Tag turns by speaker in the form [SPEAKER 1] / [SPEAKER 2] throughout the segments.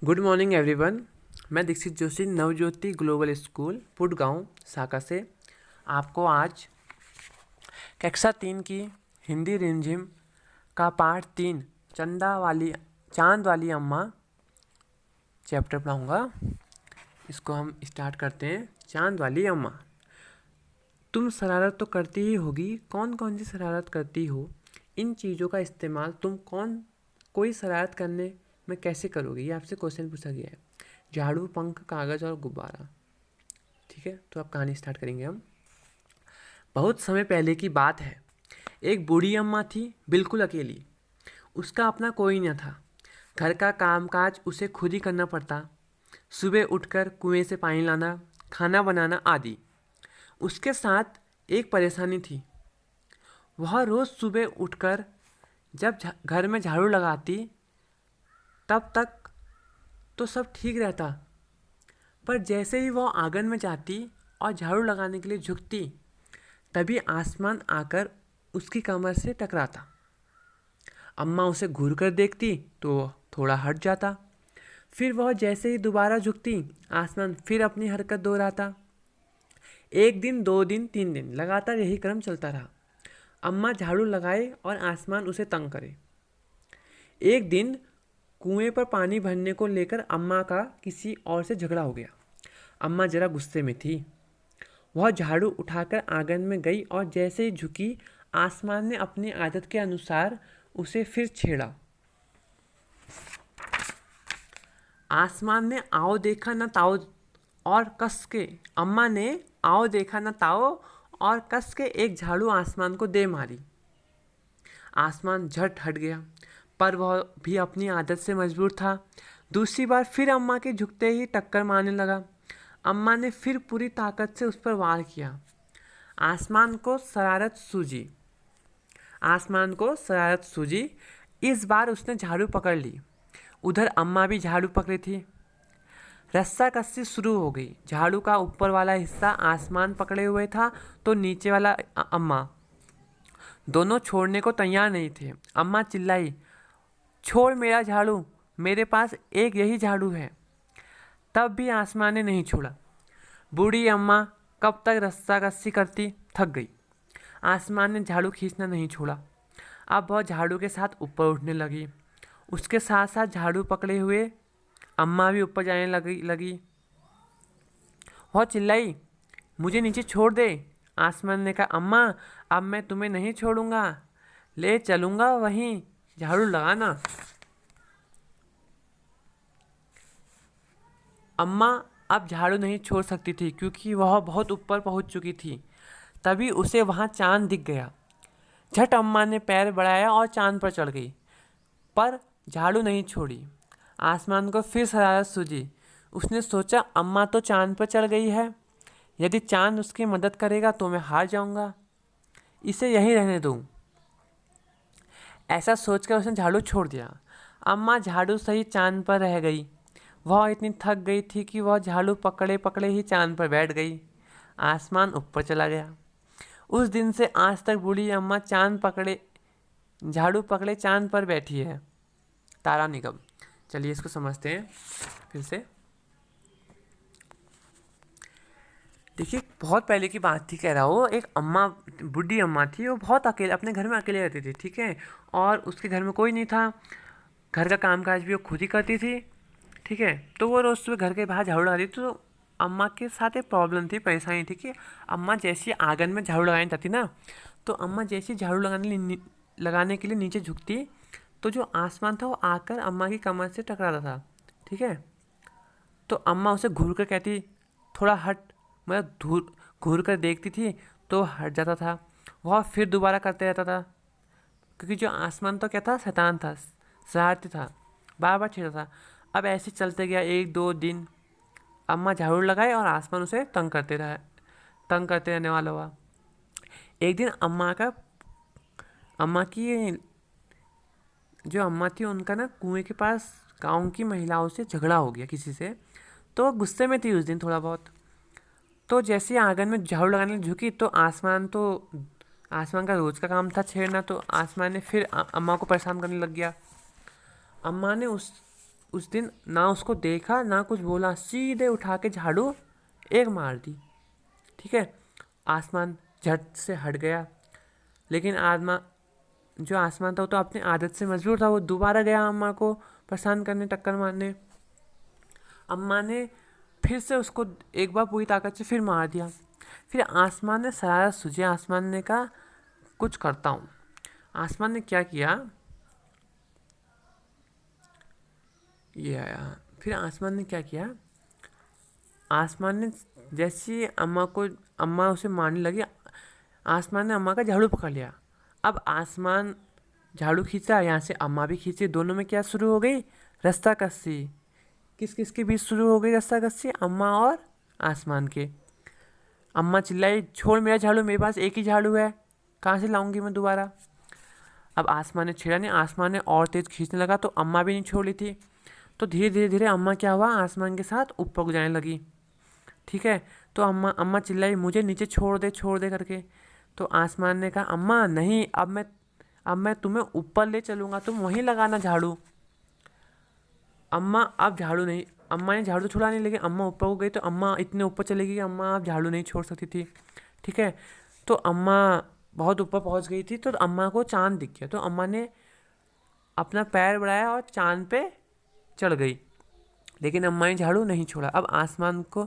[SPEAKER 1] Good morning everyone. मैं Dixit Joshi Navjyoti global school पुटगांव शाखा से आपको आज कक्षा 3 की हिंदी रिमझिम का पाठ 3 चांद वाली अम्मा चैप्टर पढ़ाऊँगा। इसको हम स्टार्ट करते हैं। चांद वाली अम्मा। तुम शरारत तो करती ही होगी, कौन कौन सी शरारत करती हो? इन चीज़ों का इस्तेमाल तुम कोई शरारत करने में कैसे करोगे? ये आपसे क्वेश्चन पूछा गया है। झाड़ू, पंख, कागज़ और गुब्बारा। ठीक है, तो अब कहानी स्टार्ट करेंगे हम। बहुत समय पहले की बात है। एक बूढ़ी अम्मा थी, बिल्कुल अकेली। उसका अपना कोई न था। घर का कामकाज उसे खुद ही करना पड़ता। सुबह उठकर कुएं से पानी लाना, खाना बनाना आदि। उसके साथ एक परेशानी थी। वह रोज़ सुबह उठकर जब घर में झाड़ू लगाती तब तक तो सब ठीक रहता, पर जैसे ही वह आंगन में जाती और झाड़ू लगाने के लिए झुकती, तभी आसमान आकर उसकी कमर से टकराता। अम्मा उसे घूर कर देखती तो वह थोड़ा हट जाता। फिर वह जैसे ही दोबारा झुकती, आसमान फिर अपनी हरकत दोहराता। एक दिन, 2 दिन, 3 दिन लगातार यही क्रम चलता रहा। अम्मा झाड़ू लगाए और आसमान उसे तंग करे। एक दिन कुएं पर पानी भरने को लेकर अम्मा का किसी और से झगड़ा हो गया। अम्मा जरा गुस्से में थी। वह झाड़ू उठाकर आंगन में गई और जैसे ही झुकी, आसमान ने अपनी आदत के अनुसार उसे फिर छेड़ा। आसमान ने आओ देखा न ताओ और कस के अम्मा ने आओ देखा न ताओ और कस के एक झाड़ू आसमान को दे मारी। आसमान झट हट गया, पर वह भी अपनी आदत से मजबूर था। दूसरी बार फिर अम्मा के झुकते ही टक्कर मारने लगा। अम्मा ने फिर पूरी ताकत से उस पर वार किया। आसमान को शरारत सूझी। इस बार उसने झाड़ू पकड़ ली। उधर अम्मा भी झाड़ू पकड़ी थी। रस्साकसी शुरू हो गई। झाड़ू का ऊपर वाला हिस्सा आसमान पकड़े हुए था तो नीचे वाला अम्मा। दोनों छोड़ने को तैयार नहीं थे। अम्मा चिल्लाई, छोड़ मेरा झाड़ू, मेरे पास एक यही झाड़ू है। तब भी आसमान ने नहीं छोड़ा। बूढ़ी अम्मा कब तक रस्साकसी करती, थक गई। आसमान ने झाड़ू खींचना नहीं छोड़ा। अब वह झाड़ू के साथ ऊपर उठने लगी। उसके साथ साथ झाड़ू पकड़े हुए अम्मा भी ऊपर जाने लगी। वह चिल्लाई, मुझे नीचे छोड़ दे। आसमान ने कहा, अम्मा अब मैं तुम्हें नहीं छोड़ूंगा, ले चलूंगा वहीं झाड़ू लगाना। अम्मा अब झाड़ू नहीं छोड़ सकती थी क्योंकि वह बहुत ऊपर पहुंच चुकी थी। तभी उसे वहां चांद दिख गया। झट अम्मा ने पैर बढ़ाया और चांद पर चढ़ गई, पर झाड़ू नहीं छोड़ी। आसमान को फिर शरारत सूझी। उसने सोचा, अम्मा तो चांद पर चढ़ गई है, यदि चांद उसकी मदद करेगा तो मैं हार जाऊंगा, इसे यहीं रहने दूं। ऐसा सोचकर उसने झाड़ू छोड़ दिया। अम्मा झाड़ू सही चांद पर रह गई। वह इतनी थक गई थी कि वह झाड़ू पकड़े पकड़े ही चांद पर बैठ गई। आसमान ऊपर चला गया। उस दिन से आज तक बूढ़ी अम्मा झाड़ू पकड़े चांद पर बैठी है। तारा निगम। चलिए इसको समझते हैं फिर से। देखिए, बहुत पहले की बात थी, कह रहा हूँ। एक बूढ़ी अम्मा थी। वो बहुत अकेले अपने घर में अकेले रहती थी, ठीक है। और उसके घर में कोई नहीं था। घर का कामकाज भी वो खुद ही करती थी, ठीक है। तो वो रोज़ सुबह घर के बाहर झाड़ू लगाती थी। तो अम्मा के साथ एक प्रॉब्लम थी, परेशानी थी कि अम्मा जैसी आंगन में झाड़ू लगानी चाहती ना, तो अम्मा जैसी झाड़ू लगाने के लिए नीचे झुकती, तो जो आसमान था वो आकर अम्मा की कमर से टकराता था, ठीक है। तो अम्मा उसे घूर कर कहती, थोड़ा हट, मतलब घूर कर देखती थी तो हट जाता था। वह फिर दोबारा करते रहता था, क्योंकि जो आसमान तो क्या था, शैतान था, शरारती था, बार बार छेड़ता था। अब ऐसे चलते गया। 1-2 दिन अम्मा झाड़ू लगाए और आसमान उसे तंग करते रहने वाला हुआ। एक दिन अम्मा की जो अम्मा थी, उनका ना कुएं के पास गांव की महिलाओं से झगड़ा हो गया किसी से। तो गुस्से में थी उस दिन थोड़ा बहुत। तो जैसे ही आंगन में झाड़ू लगाने झुकी तो आसमान का रोज़ का काम था छेड़ना। तो आसमान ने फिर अम्मा को परेशान करने लग गया। अम्मा ने उस दिन ना उसको देखा ना कुछ बोला, सीधे उठा के झाड़ू एक मार दी। ठीक है, आसमान झट से हट गया। लेकिन जो आसमान था वो तो अपनी आदत से मजबूर था, वो दोबारा गया अम्मा को परेशान करने, टक्कर मारने। अम्मा ने फिर से उसको एक बार पूरी ताकत से फिर मार दिया। फिर आसमान ने शरारत सूझी, आसमान ने कहा कुछ करता हूँ। आसमान ने क्या किया, ये आया। फिर आसमान ने क्या किया, आसमान ने जैसी अम्मा उसे मारने लगी, आसमान ने अम्मा का झाड़ू पकड़ लिया। अब आसमान झाड़ू खींचा, यहाँ से अम्मा भी खींची, दोनों में क्या शुरू हो गई, रस्सा कस्सी। किस किस के बीच शुरू हो गई रस्सा कस्सी, अम्मा और आसमान के। अम्मा चिल्लाई, छोड़ मेरा झाड़ू, मेरे पास एक ही झाड़ू है, कहाँ से लाऊंगी मैं दोबारा। अब आसमान ने छेड़ा नहीं, आसमान ने और तेज खींचने लगा तो अम्मा भी नहीं छोड़ ली थी। तो धीरे धीरे धीरे अम्मा क्या हुआ, आसमान के साथ ऊपर जाने लगी। ठीक है, तो अम्मा चिल्लाई, मुझे नीचे छोड़ दे करके। तो आसमान ने कहा, अम्मा नहीं, अब मैं तुम्हें ऊपर ले चलूँगा, तुम वहीं लगाना झाड़ू। अम्मा ने झाड़ू छोड़ा नहीं, लेकिन अम्मा ऊपर को गई तो अम्मा इतने ऊपर चली गई कि अम्मा अब झाड़ू नहीं छोड़ सकती थी। ठीक है, तो अम्मा बहुत ऊपर पहुंच गई थी, तो अम्मा को चांद दिख गया, तो अम्मा ने अपना पैर बढ़ाया और चांद पे चढ़ गई। लेकिन अम्मा ने झाड़ू नहीं छोड़ा। अब आसमान को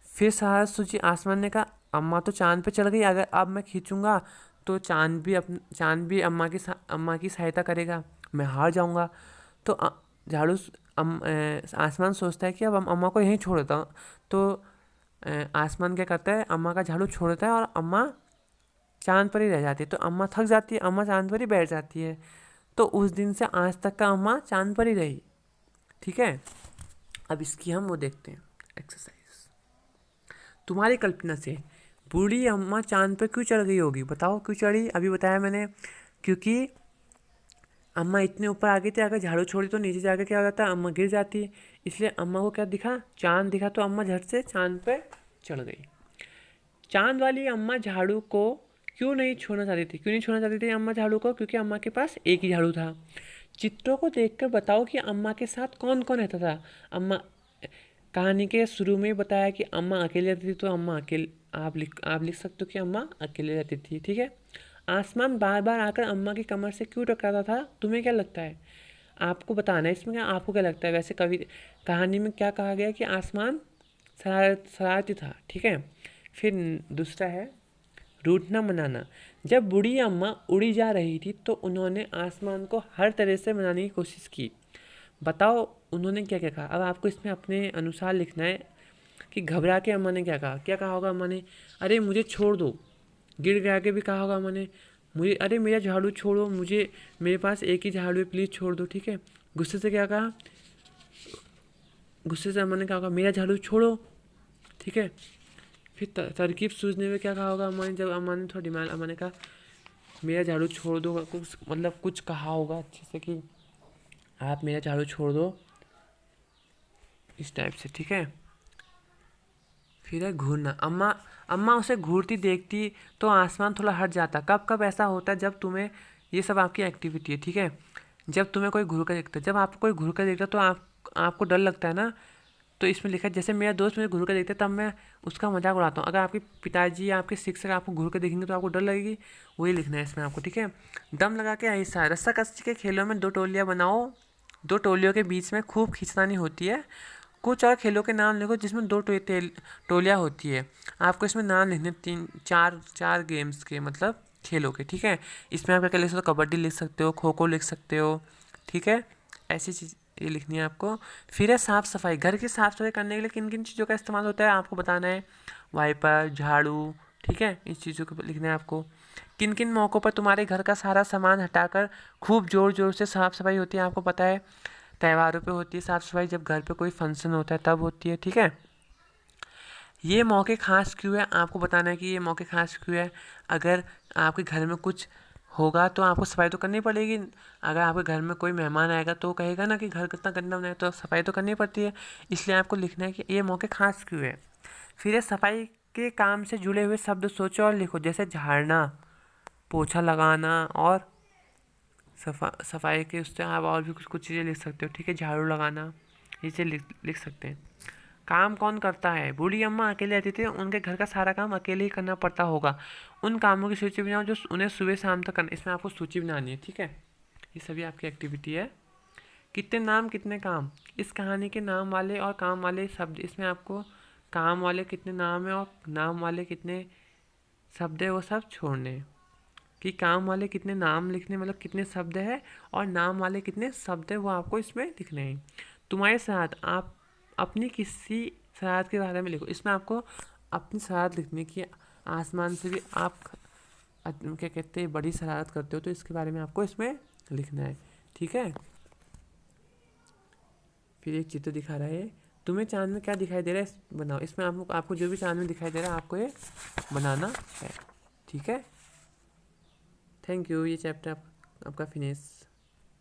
[SPEAKER 1] फिर शरारत सूझी, आसमान ने कहा, अम्मा तो चांद पे चढ़ गई, अगर अब मैं खींचूंगा तो चांद भी अम्मा की सहायता करेगा, मैं हार जाऊंगा। तो आसमान सोचता है कि अब अम्मा को यहीं छोड़ देता हूँ। तो आसमान क्या करता है, अम्मा का झाड़ू छोड़ देता है और अम्मा चांद पर ही रह जाती है। तो अम्मा थक जाती है, अम्मा चांद पर ही बैठ जाती है। तो उस दिन से आज तक का अम्मा चांद पर ही रही। ठीक है, अब इसकी हम वो देखते हैं एक्सरसाइज। तुम्हारी कल्पना से बूढ़ी अम्मा चांद पर क्यों चढ़ गई होगी, बताओ क्यों चढ़ी। अभी बताया मैंने, क्योंकि अम्मा इतने ऊपर आ गई थी, अगर झाड़ू छोड़ी तो नीचे जाकर क्या हो जाता, अम्मा गिर जाती। इसलिए अम्मा को क्या दिखा, चांद दिखा, तो अम्मा झट से चांद पर चढ़ गई। चांद वाली अम्मा झाड़ू को क्यों नहीं छोड़ना चाहती थी अम्मा झाड़ू को, क्योंकि अम्मा के पास एक ही झाड़ू था। चित्रों को देखकर बताओ कि अम्मा के साथ कौन कौन रहता था। अम्मा कहानी के शुरू में बताया कि अम्मा अकेले रहती थी, तो अम्मा अकेले आप लिख सकते हो कि अम्मा अकेले रहती थी। ठीक है, आसमान बार बार आकर अम्मा की कमर से क्यों टकराता था, तुम्हें क्या लगता है, आपको बताना है इसमें। आपको क्या लगता है, वैसे कहानी में क्या कहा गया कि आसमान शरारती था। ठीक है, फिर दूसरा है रूठना मनाना। जब बूढ़ी अम्मा उड़ी जा रही थी तो उन्होंने आसमान को हर तरह से मनाने की कोशिश की। बताओ उन्होंने क्या क्या कहा। अब आपको इसमें अपने अनुसार लिखना है कि घबरा के अम्मा ने क्या कहा होगा अम्मा ने, अरे मुझे छोड़ दो। गिड़ गिरा के भी कहा होगा अम्मा ने, मुझे अरे मेरा झाड़ू छोड़ो, मेरे पास एक ही झाड़ू है, प्लीज़ छोड़ दो। ठीक है, गुस्से से क्या कहा, गुस्से से अम्मा ने कहा होगा मेरा झाड़ू छोड़ो। ठीक है, फिर तरकीब सूझने में क्या कहा होगा अम्मा ने, जब अम्मा ने थोड़ा डिमांड, अम्मा ने कहा मेरा झाड़ू छोड़ दो, कुछ कहा होगा अच्छे से कि आप मेरा झाड़ू छोड़ दो, इस टाइप से। ठीक है, फिर है घूरना। अम्मा उसे घूरती देखती तो आसमान थोड़ा हट जाता। कब कब ऐसा होता है, जब तुम्हें, ये सब आपकी एक्टिविटी है। ठीक है, जब तुम्हें कोई घूर कर देखता है, जब आपको कोई घूर कर देखता तो आपको डर लगता है ना। तो इसमें लिखा है, जैसे मेरा दोस्त मुझे घूर कर देखता है तब मैं उसका मजाक उड़ाता हूँ। अगर आपके पिताजी या आपके शिक्षक आपको घूर कर देखेंगे तो आपको डर लगेगी, वही लिखना है इसमें आपको। ठीक है, दम लगा के हिस्सा है। रस्सा कस्सी के खेलों में 2 टोलियाँ बनाओ, 2 टोलियों के बीच में खूब खींचतानी होती है। कुछ और खेलों के नाम लिखो जिसमें 2 टोलियाँ होती है। आपको इसमें नाम लिखने 4 गेम्स के, मतलब खेलों के। ठीक है, इसमें आप क्या लिख सकते हो, कबड्डी लिख सकते हो, खो खो लिख सकते हो। ठीक है, ऐसी चीज़ ये लिखनी है आपको। फिर है साफ़ सफाई। घर की साफ़ सफाई करने के लिए किन किन चीज़ों का इस्तेमाल होता है आपको बताना है। वाइपर, झाड़ू। ठीक है, इस चीज़ों को लिखना है आपको। किन किन मौक़ों पर तुम्हारे घर का सारा सामान हटाकर खूब ज़ोर ज़ोर से साफ़ सफाई होती है आपको पता है। त्योहारों पे होती है साफ़ सफाई, जब घर पे कोई फंक्शन होता है तब होती है। ठीक है, ये मौके खास क्यों है आपको बताना है कि ये मौके खास क्यों है। अगर आपके घर में कुछ होगा तो आपको सफाई तो करनी पड़ेगी। अगर आपके घर में कोई मेहमान आएगा तो कहेगा ना कि घर कितना गंदा बनाया, तो सफाई तो करनी पड़ती है। इसलिए आपको लिखना है कि ये मौके खास क्यों है। फिर ये सफाई के काम से जुड़े हुए शब्द सोचो और लिखो, जैसे झाड़ना, पोछा लगाना और सफाई के उससे आप और भी कुछ चीज़ें लिख सकते हो, ठीक है। झाड़ू लगाना, ये चीज़ लिख सकते हैं। काम कौन करता है? बूढ़ी अम्मा अकेले रहती थी, उनके घर का सारा काम अकेले ही करना पड़ता होगा। उन कामों की सूची बनाओ जो उन्हें सुबह शाम तक करना। इसमें आपको सूची बनानी है, ठीक है। ये सभी आपकी एक्टिविटी है। कितने नाम कितने काम, इस कहानी के नाम वाले और काम वाले शब्द, इसमें आपको काम वाले कितने नाम है और नाम वाले कितने शब्द है वो सब छोड़ने हैं। कि काम वाले कितने नाम लिखने, मतलब कितने शब्द है, और नाम वाले कितने शब्द है वो आपको इसमें लिखने हैं। तुम्हारी शरारत, आप अपनी किसी शरारत के बारे में लिखो। इसमें आपको अपनी शरारत लिखने की, आसमान से भी आप क्या कहते हैं बड़ी शरारत करते हो, तो इसके बारे में आपको इसमें लिखना है, ठीक है। फिर एक चित्र दिखा रहा है, तुम्हें चांद में क्या दिखाई दे रहा है बनाओ। इसमें आपको जो भी चांद में दिखाई दे रहा है आपको ये बनाना है, ठीक है। Thank you. ये चैप्टर आपका फिनिश।